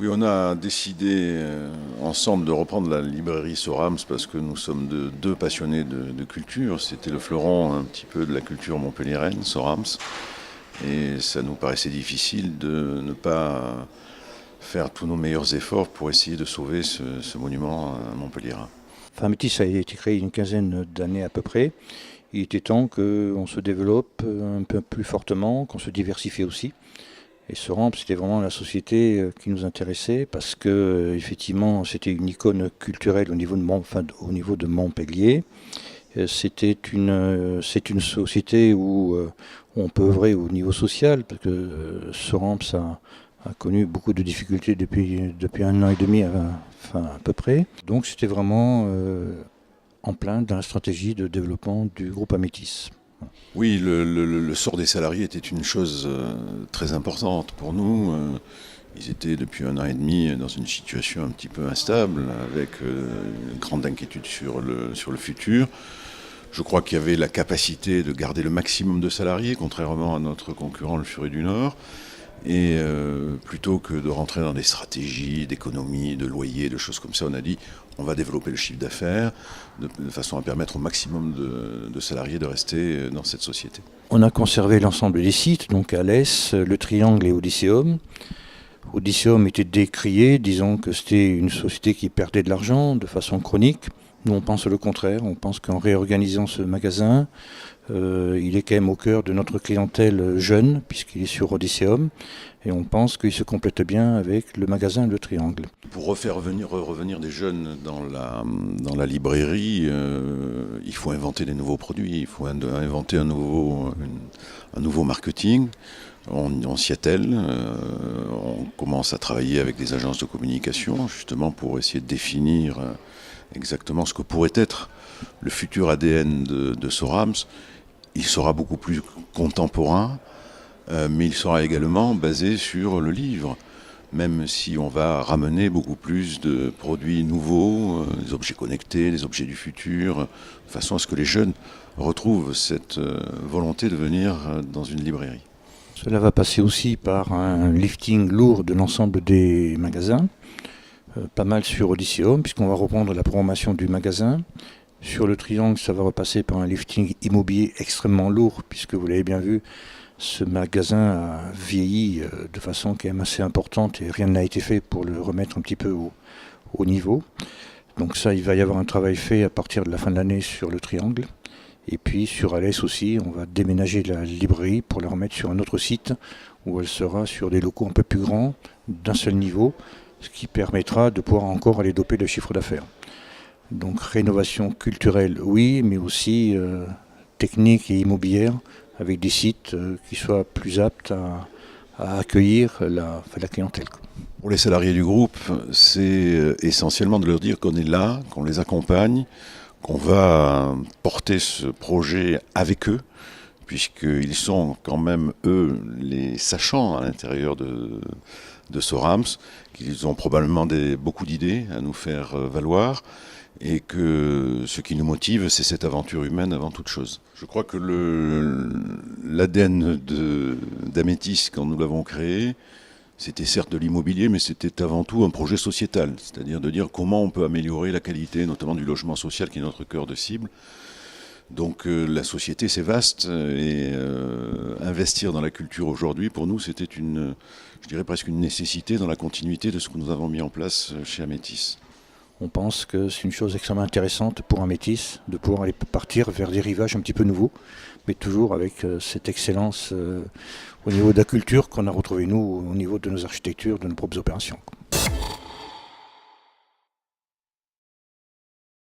Oui, on a décidé ensemble de reprendre la librairie Sorams parce que nous sommes deux passionnés de culture. C'était le fleuron un petit peu de la culture montpelliéraine, Sorams. Et ça nous paraissait difficile de ne pas faire tous nos meilleurs efforts pour essayer de sauver ce monument montpelliérain. Enfin, Métis a été créé une quinzaine d'années à peu près. Il était temps qu'on se développe un peu plus fortement, qu'on se diversifie aussi. Et Soramp, c'était vraiment la société qui nous intéressait parce que effectivement, c'était une icône culturelle au niveau de Montpellier. C'est une société où on peut œuvrer au niveau social parce que Soramp a connu beaucoup de difficultés depuis un an et demi, enfin à peu près. Donc c'était vraiment en plein dans la stratégie de développement du groupe Amétis. Oui, le sort des salariés était une chose très importante pour nous. Ils étaient depuis un an et demi dans une situation un petit peu instable, avec une grande inquiétude sur le futur. Je crois qu'il y avait la capacité de garder le maximum de salariés, contrairement à notre concurrent le Furet du Nord. Et plutôt que de rentrer dans des stratégies d'économie, de loyer, de choses comme ça, on a dit on va développer le chiffre d'affaires de façon à permettre au maximum de salariés de rester dans cette société. On a conservé l'ensemble des sites, donc Alès, le Triangle et Odysseum. Odysseum était décrié, disant que c'était une société qui perdait de l'argent de façon chronique. Nous, on pense le contraire. On pense qu'en réorganisant ce magasin, il est quand même au cœur de notre clientèle jeune, puisqu'il est sur Odysseum. Et on pense qu'il se complète bien avec le magasin Le Triangle. Pour revenir des jeunes dans la librairie, il faut inventer des nouveaux produits, il faut inventer un nouveau marketing. On s'y attelle, on commence à travailler avec des agences de communication, justement pour essayer de définir exactement ce que pourrait être le futur ADN de Sorams. Il sera beaucoup plus contemporain, mais il sera également basé sur le livre, même si on va ramener beaucoup plus de produits nouveaux, des objets connectés, des objets du futur, de façon à ce que les jeunes retrouvent cette volonté de venir dans une librairie. Cela va passer aussi par un lifting lourd de l'ensemble des magasins, pas mal sur Odysseum, puisqu'on va reprendre la programmation du magasin. Sur le Triangle, ça va repasser par un lifting immobilier extrêmement lourd, puisque vous l'avez bien vu, ce magasin a vieilli de façon quand même assez importante et rien n'a été fait pour le remettre un petit peu au niveau. Donc ça, il va y avoir un travail fait à partir de la fin de l'année sur le Triangle. Et puis sur Alès aussi, on va déménager la librairie pour la remettre sur un autre site où elle sera sur des locaux un peu plus grands, d'un seul niveau, ce qui permettra de pouvoir encore aller doper le chiffre d'affaires. Donc rénovation culturelle, oui, mais aussi technique et immobilière, avec des sites qui soient plus aptes à accueillir la clientèle. Pour les salariés du groupe, c'est essentiellement de leur dire qu'on est là, qu'on les accompagne, qu'on va porter ce projet avec eux, puisqu'ils sont quand même, eux, les sachants à l'intérieur de Sorams, qu'ils ont probablement beaucoup d'idées à nous faire valoir, et que ce qui nous motive, c'est cette aventure humaine avant toute chose. Je crois que l'ADN d'Amétis, quand nous l'avons créé, c'était certes de l'immobilier, mais c'était avant tout un projet sociétal, c'est-à-dire de dire comment on peut améliorer la qualité, notamment du logement social, qui est notre cœur de cible. Donc la société, c'est vaste, et investir dans la culture aujourd'hui, pour nous, c'était je dirais presque une nécessité dans la continuité de ce que nous avons mis en place chez Amétis. On pense que c'est une chose extrêmement intéressante pour un métis de pouvoir aller partir vers des rivages un petit peu nouveaux, mais toujours avec cette excellence au niveau de la culture qu'on a retrouvée nous au niveau de nos architectures, de nos propres opérations.